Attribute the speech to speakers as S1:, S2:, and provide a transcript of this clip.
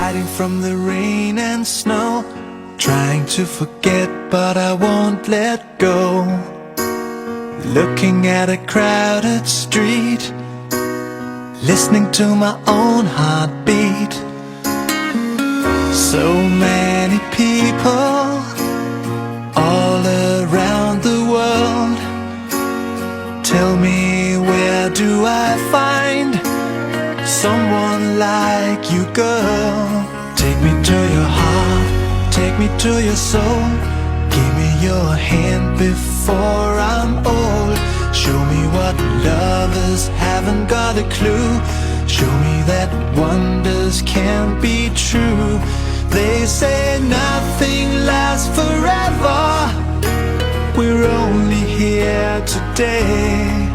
S1: hiding from the rain and snow, trying to forget but I won't let go. Looking at a crowded street, listening to my own heartbeat. So many people all around the world. Tell me, where do I find someone like you, girl? Take me to your heart, take me to your soul. Give me your hand before I'm old. Show me what lovers haven't got a clue. Show me that wonders can't be true. They say nothing lasts forever. We're only here today.